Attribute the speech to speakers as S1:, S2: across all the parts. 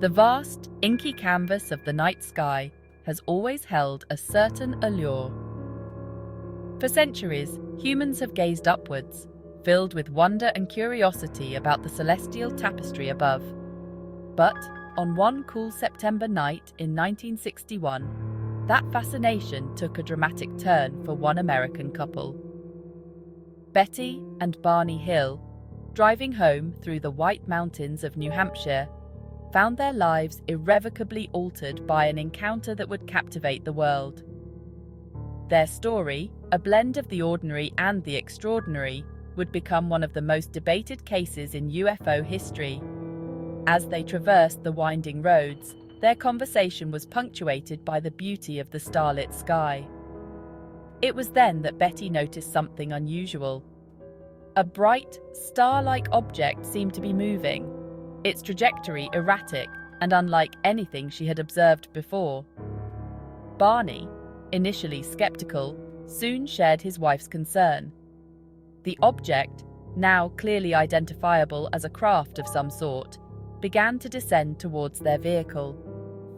S1: The vast, inky canvas of the night sky has always held a certain allure. For centuries, humans have gazed upwards, filled with wonder and curiosity about the celestial tapestry above. But on one cool September night in 1961, that fascination took a dramatic turn for one American couple. Betty and Barney Hill, driving home through the White Mountains of New Hampshire, found their lives irrevocably altered by an encounter that would captivate the world. Their story, a blend of the ordinary and the extraordinary, would become one of the most debated cases in UFO history. As they traversed the winding roads, their conversation was punctuated by the beauty of the starlit sky. It was then that Betty noticed something unusual. A bright, star-like object seemed to be moving, its trajectory erratic and unlike anything she had observed before. Barney, initially skeptical, soon shared his wife's concern. The object, now clearly identifiable as a craft of some sort, began to descend towards their vehicle.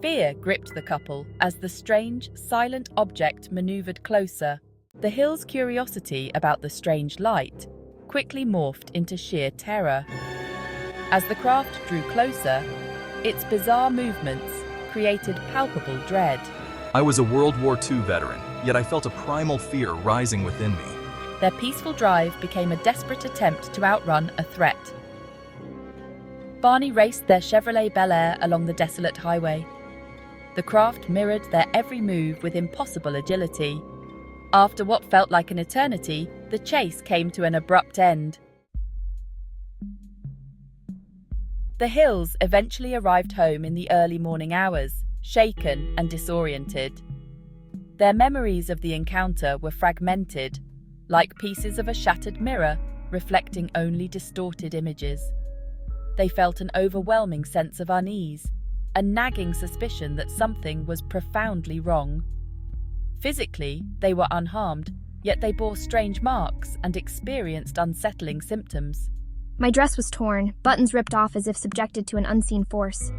S1: Fear gripped the couple as the strange, silent object maneuvered closer. The Hills' curiosity about the strange light quickly morphed into sheer terror. As the craft drew closer, its bizarre movements created palpable dread.
S2: I was a World War II veteran, yet I felt a primal fear rising within me.
S1: Their peaceful drive became a desperate attempt to outrun a threat. Barney raced their Chevrolet Bel Air along the desolate highway. The craft mirrored their every move with impossible agility. After what felt like an eternity, the chase came to an abrupt end. The Hills eventually arrived home in the early morning hours, shaken and disoriented. Their memories of the encounter were fragmented, like pieces of a shattered mirror reflecting only distorted images. They felt an overwhelming sense of unease, a nagging suspicion that something was profoundly wrong. Physically, they were unharmed, yet they bore strange marks and experienced unsettling symptoms.
S3: My dress was torn, buttons ripped off as if subjected to an unseen force.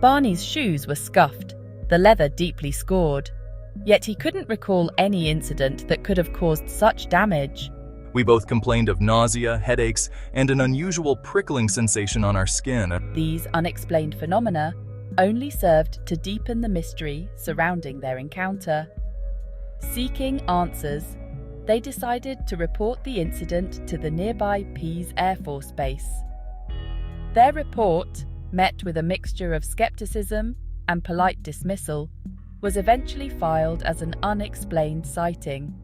S1: Barney's shoes were scuffed, the leather deeply scored, yet he couldn't recall any incident that could have caused such damage.
S2: We both complained of nausea, headaches, and an unusual prickling sensation on our skin.
S1: These unexplained phenomena only served to deepen the mystery surrounding their encounter. Seeking answers, they decided to report the incident to the nearby Pease Air Force Base. Their report, met with a mixture of skepticism and polite dismissal, was eventually filed as an unexplained sighting.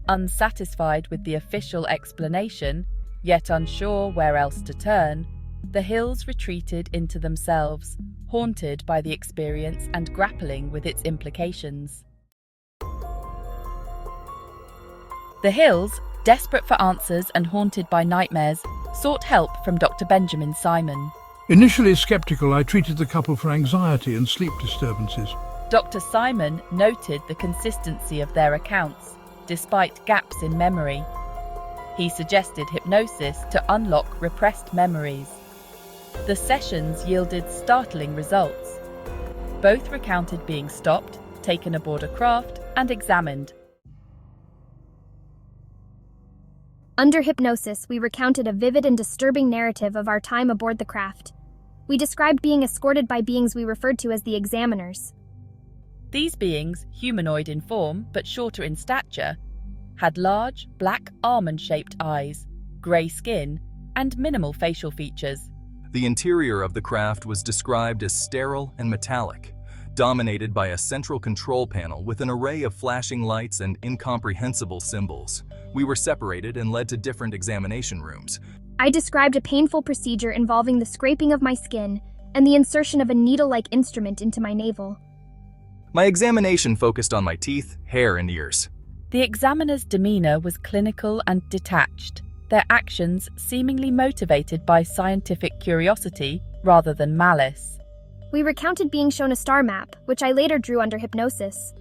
S1: Unsatisfied with the official explanation, yet unsure where else to turn, the Hills retreated into themselves, haunted by the experience and grappling with its implications. The Hills, desperate for answers and haunted by nightmares, sought help from Dr. Benjamin Simon.
S4: Initially skeptical, I treated the couple for anxiety and sleep disturbances.
S1: Dr. Simon noted the consistency of their accounts, despite gaps in memory. He suggested hypnosis to unlock repressed memories. The sessions yielded startling results. Both recounted being stopped, taken aboard a craft, and examined.
S3: Under hypnosis, we recounted a vivid and disturbing narrative of our time aboard the craft. We described being escorted by beings we referred to as the examiners.
S1: These beings, humanoid in form but shorter in stature, had large, black almond-shaped eyes, grey skin, and minimal facial features.
S2: The interior of the craft was described as sterile and metallic, dominated by a central control panel with an array of flashing lights and incomprehensible symbols. We were separated and led to different examination rooms.
S3: I described a painful procedure involving the scraping of my skin and the insertion of a needle-like instrument into my navel.
S2: My examination focused on my teeth, hair, and ears.
S1: The examiner's demeanor was clinical and detached, their actions seemingly motivated by scientific curiosity rather than malice.
S3: We recounted being shown a star map, which I later drew under hypnosis.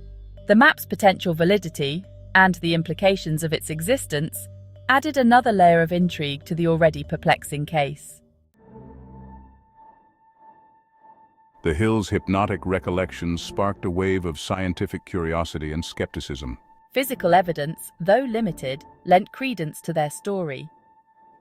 S1: The map's potential validity, and the implications of its existence, added another layer of intrigue to the already perplexing case.
S5: The Hill's hypnotic recollections sparked a wave of scientific curiosity and skepticism.
S1: Physical evidence, though limited, lent credence to their story.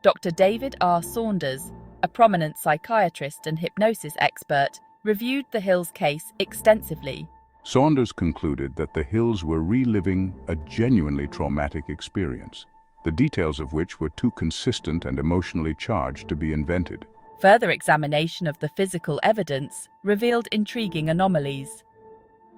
S1: Dr. David R. Saunders, a prominent psychiatrist and hypnosis expert, reviewed the Hills case extensively.
S5: Saunders concluded that the Hills were reliving a genuinely traumatic experience, the details of which were too consistent and emotionally charged to be invented.
S1: Further examination of the physical evidence revealed intriguing anomalies.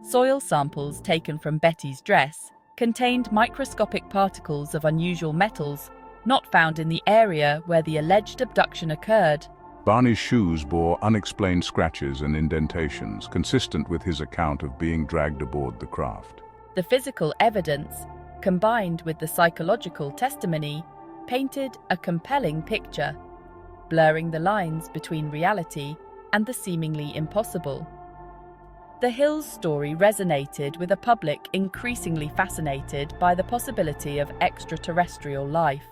S1: Soil samples taken from Betty's dress contained microscopic particles of unusual metals not found in the area where the alleged abduction occurred.
S5: Barney's shoes bore unexplained scratches and indentations, consistent with his account of being dragged aboard the craft.
S1: The physical evidence, combined with the psychological testimony, painted a compelling picture, blurring the lines between reality and the seemingly impossible. The Hills story resonated with a public increasingly fascinated by the possibility of extraterrestrial life.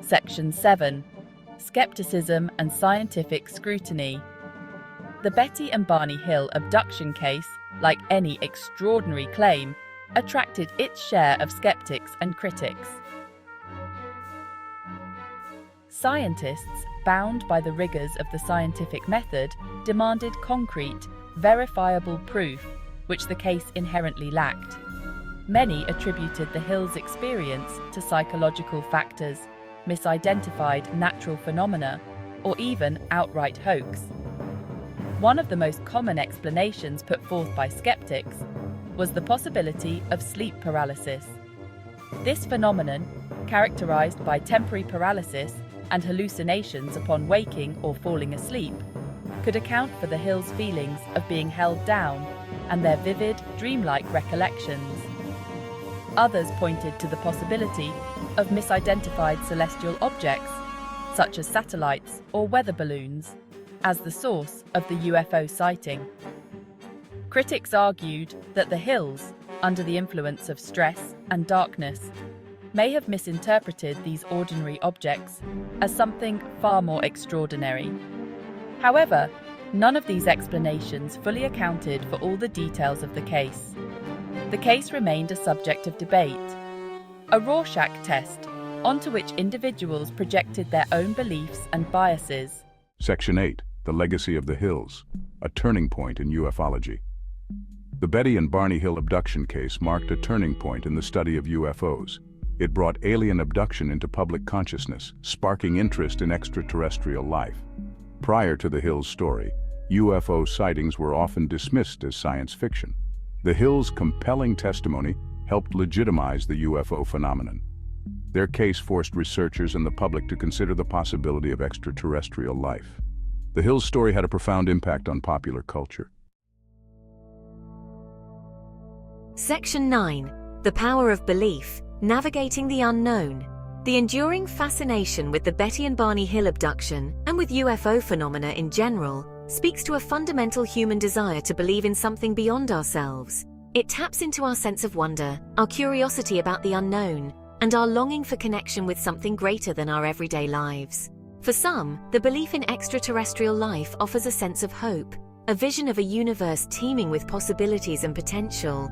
S1: Section 7. Skepticism and Scientific Scrutiny. The Betty and Barney Hill abduction case, like any extraordinary claim, attracted its share of skeptics and critics. Scientists, bound by the rigors of the scientific method, demanded concrete, verifiable proof, which the case inherently lacked. Many attributed the Hills' experience to psychological factors, misidentified natural phenomena, or even outright hoax. One of the most common explanations put forth by skeptics was the possibility of sleep paralysis. This phenomenon, characterized by temporary paralysis and hallucinations upon waking or falling asleep, could account for the Hills' feelings of being held down and their vivid, dreamlike recollections. Others pointed to the possibility of misidentified celestial objects, such as satellites or weather balloons, as the source of the UFO sighting. Critics argued that the Hills, under the influence of stress and darkness, may have misinterpreted these ordinary objects as something far more extraordinary. However, none of these explanations fully accounted for all the details of the case. The case remained a subject of debate, a Rorschach test onto which individuals projected their own beliefs and biases.
S5: Section 8. The Legacy of the Hills, a turning point in ufology. The Betty and Barney Hill abduction case marked a turning point in the study of UFOs. It brought alien abduction into public consciousness, sparking interest in extraterrestrial life. Prior to the Hills story, UFO sightings were often dismissed as science fiction. The Hills' compelling testimony helped legitimize the UFO phenomenon. Their case forced researchers and the public to consider the possibility of extraterrestrial life. The Hills story had a profound impact on popular culture.
S6: Section 9. The Power of Belief, Navigating the Unknown. The enduring fascination with the Betty and Barney Hill abduction, and with UFO phenomena in general, speaks to a fundamental human desire to believe in something beyond ourselves. It taps into our sense of wonder, our curiosity about the unknown, and our longing for connection with something greater than our everyday lives. For some, the belief in extraterrestrial life offers a sense of hope, a vision of a universe teeming with possibilities and potential.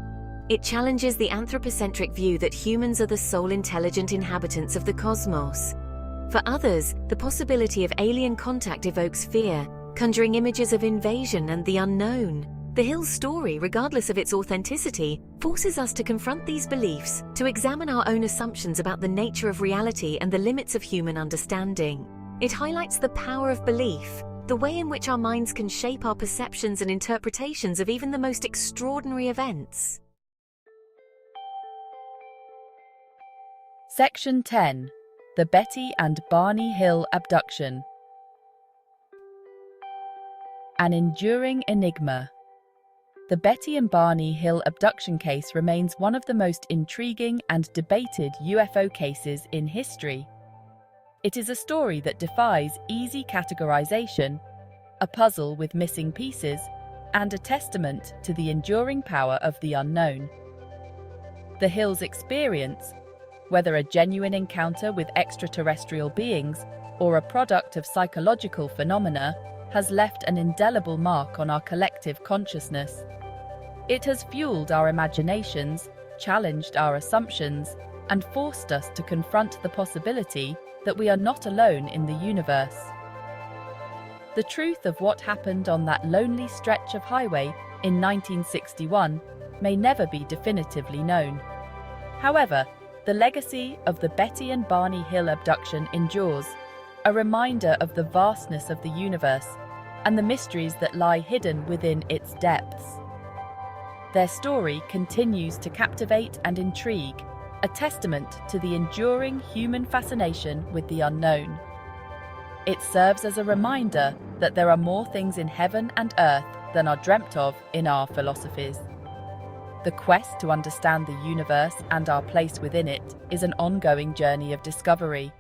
S6: It challenges the anthropocentric view that humans are the sole intelligent inhabitants of the cosmos. For others, the possibility of alien contact evokes fear, conjuring images of invasion and the unknown. The Hills story, regardless of its authenticity, forces us to confront these beliefs, to examine our own assumptions about the nature of reality and the limits of human understanding. It highlights the power of belief, the way in which our minds can shape our perceptions and interpretations of even the most extraordinary events.
S1: Section 10. The Betty and Barney Hill abduction. An enduring enigma. The Betty and Barney Hill abduction case remains one of the most intriguing and debated UFO cases in history. It is a story that defies easy categorization, a puzzle with missing pieces, and a testament to the enduring power of the unknown. The Hills' experience, whether a genuine encounter with extraterrestrial beings or a product of psychological phenomena, has left an indelible mark on our collective consciousness. It has fueled our imaginations, challenged our assumptions, and forced us to confront the possibility that we are not alone in the universe. The truth of what happened on that lonely stretch of highway in 1961 may never be definitively known. However, the legacy of the Betty and Barney Hill abduction endures, a reminder of the vastness of the universe and the mysteries that lie hidden within its depths. Their story continues to captivate and intrigue, a testament to the enduring human fascination with the unknown. It serves as a reminder that there are more things in heaven and earth than are dreamt of in our philosophies. The quest to understand the universe and our place within it is an ongoing journey of discovery,